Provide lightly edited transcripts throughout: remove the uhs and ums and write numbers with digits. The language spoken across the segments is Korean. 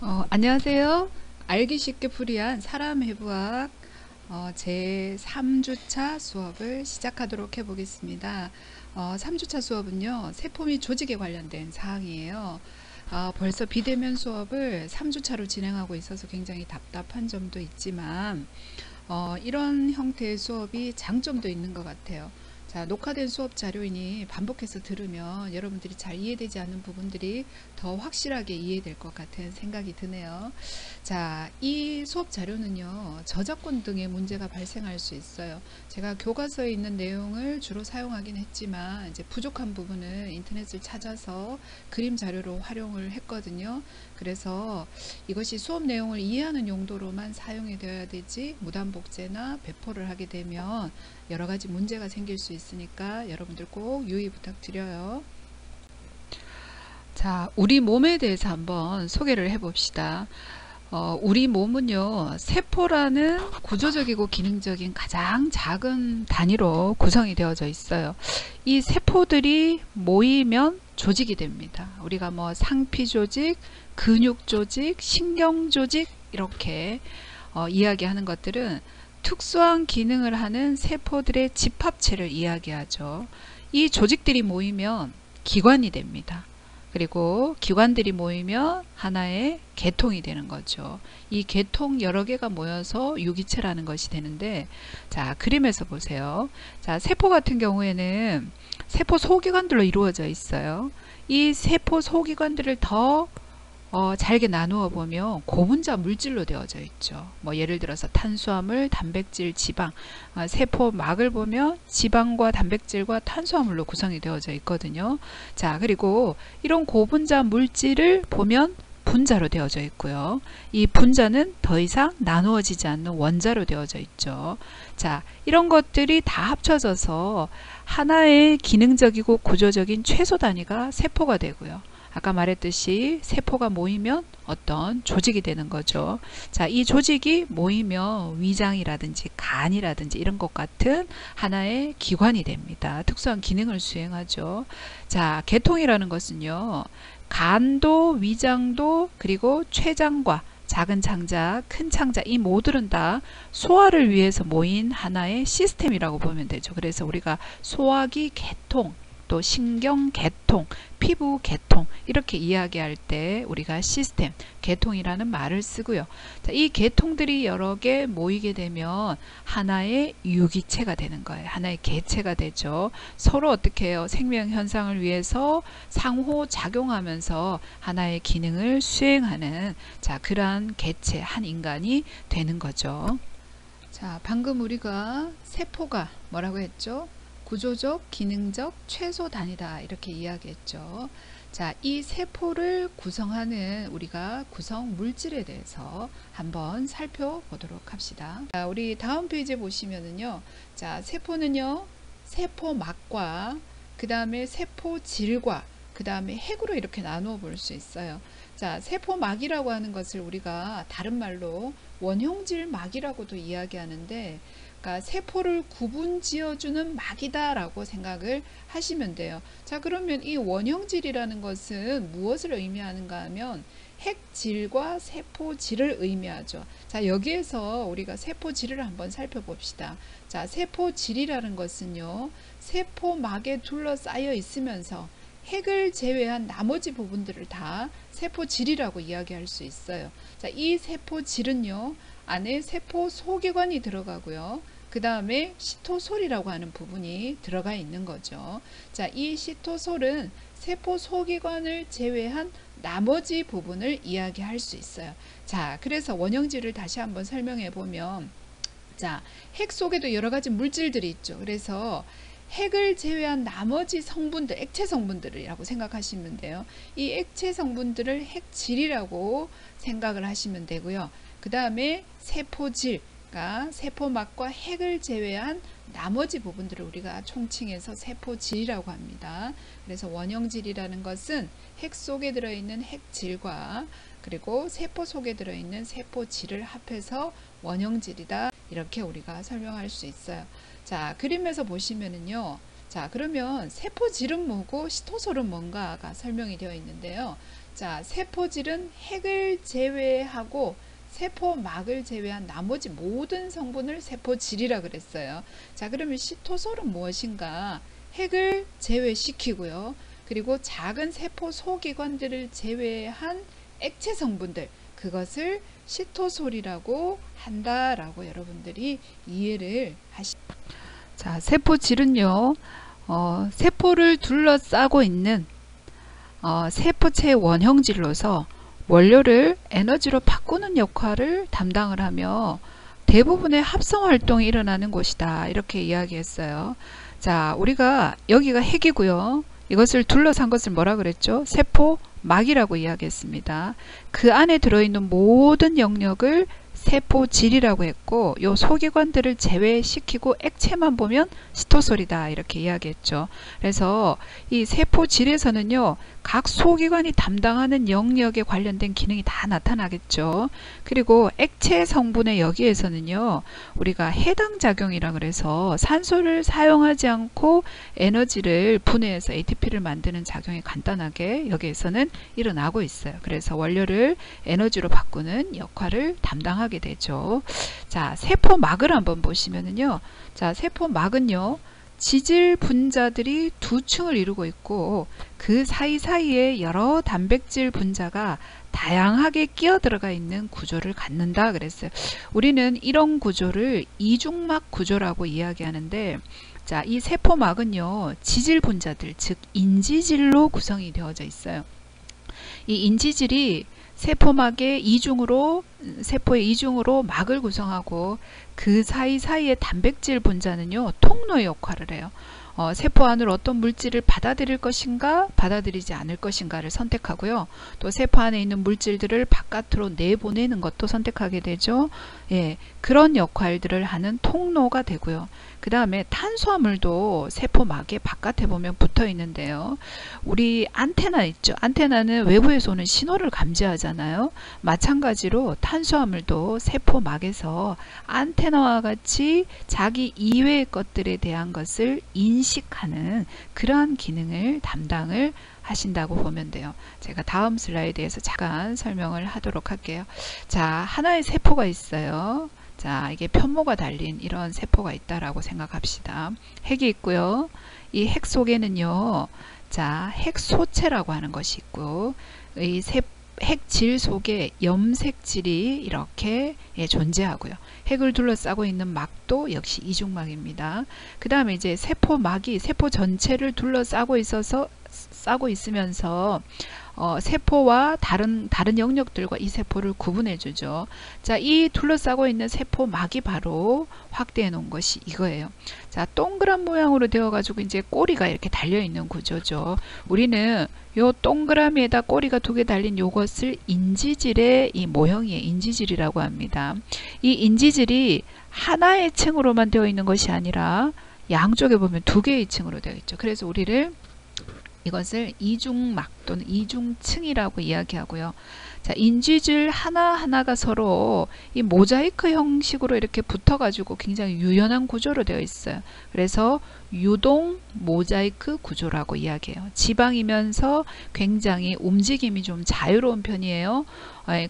안녕하세요. 알기 쉽게 풀이한 사람 해부학 제 3주차 수업을 시작하도록 해보겠습니다. 3주차 수업은요, 세포 및 조직에 관련된 사항이에요. 벌써 비대면 수업을 3주차로 진행하고 있어서 굉장히 답답한 점도 있지만 이런 형태의 수업이 장점도 있는 것 같아요. 자, 녹화된 수업 자료이니 반복해서 들으면 여러분들이 잘 이해되지 않는 부분들이 더 확실하게 이해될 것 같은 생각이 드네요. 자, 이 수업 자료는요, 저작권 등의 문제가 발생할 수 있어요. 제가 교과서에 있는 내용을 주로 사용하긴 했지만 이제 부족한 부분은 인터넷을 찾아서 그림 자료로 활용을 했거든요. 그래서 이것이 수업 내용을 이해하는 용도로만 사용이 되어야 되지, 무단복제나 배포를 하게 되면 여러 가지 문제가 생길 수 있으니까 여러분들 꼭 유의 부탁드려요. 자, 우리 몸에 대해서 한번 소개를 해봅시다. 우리 몸은요, 세포라는 구조적이고 기능적인 가장 작은 단위로 구성이 되어져 있어요. 이 세포들이 모이면 조직이 됩니다. 우리가 뭐 상피 조직, 근육 조직, 신경 조직 이렇게 이야기하는 것들은 특수한 기능을 하는 세포들의 집합체를 이야기하죠. 이 조직들이 모이면 기관이 됩니다. 그리고 기관들이 모이면 하나의 계통이 되는 거죠. 이 계통 여러 개가 모여서 유기체라는 것이 되는데, 자, 그림에서 보세요. 자, 세포 같은 경우에는 세포 소기관들로 이루어져 있어요. 이 세포 소기관들을 더 잘게 나누어 보면 고분자 물질로 되어져 있죠. 뭐 예를 들어서 탄수화물, 단백질, 지방, 세포막을 보면 지방과 단백질과 탄수화물로 구성이 되어져 있거든요. 자, 그리고 이런 고분자 물질을 보면 분자로 되어져 있고요. 이 분자는 더 이상 나누어지지 않는 원자로 되어져 있죠. 자, 이런 것들이 다 합쳐져서 하나의 기능적이고 구조적인 최소 단위가 세포가 되고요. 아까 말했듯이 세포가 모이면 어떤 조직이 되는 거죠. 자, 이 조직이 모이면 위장이라든지 간이라든지 이런 것 같은 하나의 기관이 됩니다. 특수한 기능을 수행하죠. 자, 계통이라는 것은요, 간도, 위장도, 그리고 췌장과 작은 창자, 큰 창자 이 모두는 다 소화를 위해서 모인 하나의 시스템이라고 보면 되죠. 그래서 우리가 소화기 계통, 또 신경 계통, 피부 계통 이렇게 이야기할 때 우리가 시스템, 계통이라는 말을 쓰고요. 자, 이 계통들이 여러 개 모이게 되면 하나의 유기체가 되는 거예요. 하나의 개체가 되죠. 서로 어떻게 해요? 생명 현상을 위해서 상호 작용하면서 하나의 기능을 수행하는 자, 그러한 개체, 한 인간이 되는 거죠. 자, 방금 우리가 세포가 뭐라고 했죠? 구조적, 기능적 최소 단위다 이렇게 이야기했죠. 자, 이 세포를 구성하는 우리가 구성 물질에 대해서 한번 살펴보도록 합시다. 자, 우리 다음 페이지에 보시면은요. 자, 세포는요. 세포막과 그 다음에 세포질과 그 다음에 핵으로 이렇게 나누어 볼 수 있어요. 자, 세포막이라고 하는 것을 우리가 다른 말로 원형질막이라고도 이야기하는데, 그러니까 세포를 구분 지어주는 막이다 라고 생각을 하시면 돼요. 자, 그러면 이 원형질이라는 것은 무엇을 의미하는가 하면 핵질과 세포질을 의미하죠. 자, 여기에서 우리가 세포질을 한번 살펴봅시다. 자, 세포질이라는 것은요, 세포막에 둘러싸여 있으면서 핵을 제외한 나머지 부분들을 다 세포질이라고 이야기할 수 있어요. 자, 이 세포질은요, 안에 세포 소기관이 들어가고요. 그 다음에 시토솔이라고 하는 부분이 들어가 있는 거죠. 자, 이 시토솔은 세포 소기관을 제외한 나머지 부분을 이야기할 수 있어요. 자, 그래서 원형질을 다시 한번 설명해 보면, 자, 핵 속에도 여러 가지 물질들이 있죠. 그래서 핵을 제외한 나머지 성분들, 액체 성분들이라고 생각하시면 돼요. 이 액체 성분들을 핵질이라고 생각을 하시면 되고요. 그 다음에 세포질, 그러니까 세포막과 핵을 제외한 나머지 부분들을 우리가 총칭해서 세포질이라고 합니다. 그래서 원형질이라는 것은 핵 속에 들어있는 핵질과 그리고 세포 속에 들어있는 세포질을 합해서 원형질이다 이렇게 우리가 설명할 수 있어요. 자, 그림에서 보시면은요. 자, 그러면 세포질은 뭐고 시토솔은 뭔가가 설명이 되어 있는데요. 자, 세포질은 핵을 제외하고 세포막을 제외한 나머지 모든 성분을 세포질이라 그랬어요. 자, 그러면 시토솔은 무엇인가? 핵을 제외시키고요. 그리고 작은 세포 소기관들을 제외한 액체 성분들, 그것을 시토솔이라고 한다라고 여러분들이 이해를 하시죠. 자, 세포질은요, 세포를 둘러싸고 있는 세포체의 원형질로서 원료를 에너지로 바꾸는 역할을 담당을 하며 대부분의 합성 활동이 일어나는 곳이다, 이렇게 이야기했어요. 자, 우리가 여기가 핵이고요. 이것을 둘러싼 것을 뭐라 그랬죠? 세포막이라고 이야기했습니다. 그 안에 들어있는 모든 영역을 세포질이라고 했고, 요 소기관들을 제외시키고 액체만 보면 시토솔이다, 이렇게 이야기했죠. 그래서 이 세포질에서는요, 각 소기관이 담당하는 영역에 관련된 기능이 다 나타나겠죠. 그리고 액체 성분의 여기에서는요, 우리가 해당 작용이라 그래서 산소를 사용하지 않고 에너지를 분해해서 ATP를 만드는 작용이 간단하게 여기에서는 일어나고 있어요. 그래서 원료를 에너지로 바꾸는 역할을 담당하게 되죠. 자, 세포막을 한번 보시면은요, 자, 세포막은요, 지질 분자들이 두 층을 이루고 있고, 그 사이사이에 여러 단백질 분자가 다양하게 끼어 들어가 있는 구조를 갖는다 그랬어요. 우리는 이런 구조를 이중막 구조라고 이야기하는데, 자, 이 세포막은요, 지질 분자들, 즉 인지질로 구성이 되어져 있어요. 이 인지질이 세포막의 세포의 이중으로 막을 구성하고, 그 사이사이의 단백질 분자는요, 통로의 역할을 해요. 세포 안으로 어떤 물질을 받아들일 것인가, 받아들이지 않을 것인가를 선택하고요. 또 세포 안에 있는 물질들을 바깥으로 내보내는 것도 선택하게 되죠. 예, 그런 역할들을 하는 통로가 되고요. 그 다음에 탄수화물도 세포막의 바깥에 보면 붙어 있는데요. 우리 안테나 있죠. 안테나는 외부에서 오는 신호를 감지하잖아요. 마찬가지로 탄수화물도 세포막에서 안테나와 같이 자기 이외의 것들에 대한 것을 인식하는 그러한 기능을 담당을 하신다고 보면 돼요. 제가 다음 슬라이드에서 잠깐 설명을 하도록 할게요. 자, 하나의 세포가 있어요. 자, 이게 편모가 달린 이런 세포가 있다라고 생각합시다. 핵이 있고요. 이 핵 속에는요, 자, 핵소체라고 하는 것이 있고, 이 핵질 속에 염색질이 이렇게 존재하고요. 핵을 둘러싸고 있는 막도 역시 이중막입니다. 그 다음에 이제 세포막이 세포 전체를 둘러싸고 있으면서 세포와 다른 영역들과 이 세포를 구분해 주죠. 자, 이 둘러싸고 있는 세포막이 바로 확대해 놓은 것이 이거예요. 자, 동그란 모양으로 되어 가지고 이제 꼬리가 이렇게 달려 있는 구조죠. 우리는 요 동그라미에다 꼬리가 두 개 달린 요것을 인지질의 이 모형이에요. 인지질이라고 합니다. 이 인지질이 하나의 층으로만 되어 있는 것이 아니라 양쪽에 보면 두 개의 층으로 되어 있죠. 그래서 이것을 이중막 또는 이중층이라고 이야기하고요. 자, 인지질 하나하나가 서로 이 모자이크 형식으로 이렇게 붙어가지고 굉장히 유연한 구조로 되어 있어요. 그래서 유동 모자이크 구조라고 이야기해요. 지방이면서 굉장히 움직임이 좀 자유로운 편이에요.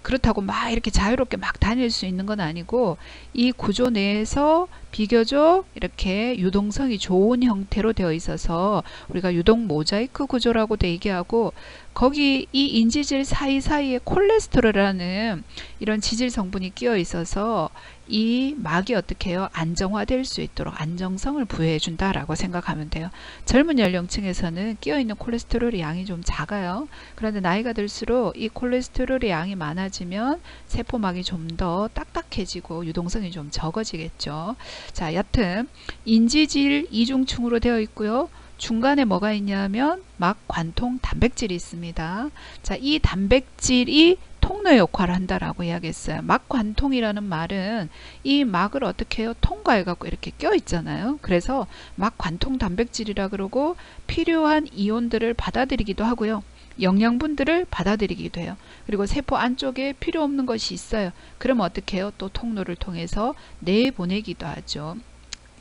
그렇다고 막 이렇게 자유롭게 막 다닐 수 있는 건 아니고, 이 구조 내에서 비교적 이렇게 유동성이 좋은 형태로 되어 있어서 우리가 유동 모자이크 구조라고 얘기하고, 거기 이 인지질 사이사이에 콜레스테롤이라는 이런 지질 성분이 끼어 있어서 이 막이 어떻게 해요? 안정화될 수 있도록 안정성을 부여해 준다라고 생각하면 돼요. 젊은 연령층에서는 끼어 있는 콜레스테롤의 양이 좀 작아요. 그런데 나이가 들수록 이 콜레스테롤의 양이 많아지면 세포막이 좀 더 딱딱해지고 유동성이 좀 적어지겠죠. 자, 여튼 인지질 이중층으로 되어 있고요. 중간에 뭐가 있냐면 막 관통 단백질이 있습니다. 자, 이 단백질이 통로 역할을 한다라고 이야기했어요. 막 관통이라는 말은 이 막을 어떻게 해요? 통과해 갖고 이렇게 껴 있잖아요. 그래서 막 관통 단백질이라 그러고, 필요한 이온들을 받아들이기도 하고요. 영양분들을 받아들이기도 해요. 그리고 세포 안쪽에 필요 없는 것이 있어요. 그러면 어떻게 해요? 또 통로를 통해서 내보내기도 하죠.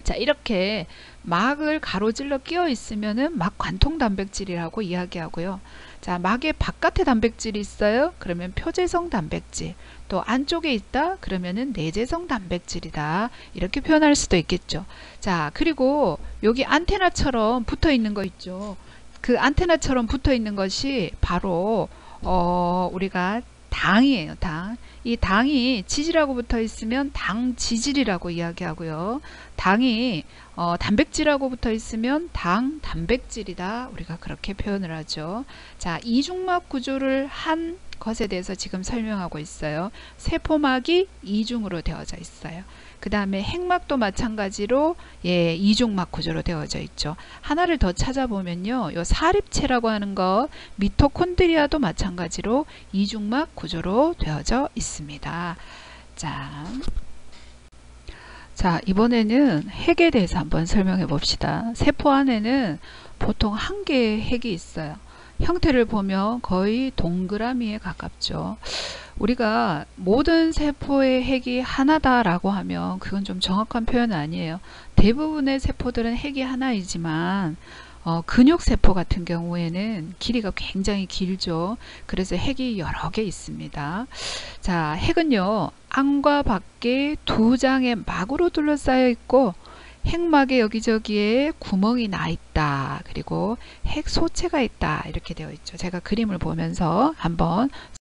자, 이렇게 막을 가로질러 끼어 있으면은 막 관통 단백질이라고 이야기하고요. 자, 막의 바깥에 단백질이 있어요. 그러면 표재성 단백질. 또 안쪽에 있다. 그러면은 내재성 단백질이다. 이렇게 표현할 수도 있겠죠. 자, 그리고 여기 안테나처럼 붙어 있는 거 있죠. 그 안테나처럼 붙어 있는 것이 바로 우리가 당이에요. 당. 이 당이 지질하고 붙어 있으면 당 지질이라고 이야기하고요. 당이 단백질하고 붙어 있으면 당 단백질이다. 우리가 그렇게 표현을 하죠. 자, 이중막 구조를 한 것에 대해서 지금 설명하고 있어요. 세포막이 이중으로 되어져 있어요. 그 다음에 핵막도 마찬가지로 이중막 구조로 되어져 있죠. 하나를 더 찾아보면요. 요 사립체라고 하는 것, 미토콘드리아도 마찬가지로 이중막 구조로 되어져 있습니다. 자, 이번에는 핵에 대해서 한번 설명해 봅시다. 세포 안에는 보통 한 개의 핵이 있어요. 형태를 보면 거의 동그라미에 가깝죠. 우리가 모든 세포의 핵이 하나다라고 하면 그건 좀 정확한 표현은 아니에요. 대부분의 세포들은 핵이 하나이지만 근육세포 같은 경우에는 길이가 굉장히 길죠. 그래서 핵이 여러 개 있습니다. 자, 핵은요, 안과 밖에 두 장의 막으로 둘러싸여 있고 핵막에 여기저기에 구멍이 나 있다. 그리고 핵 소체가 있다. 이렇게 되어 있죠. 제가 그림을 보면서 한번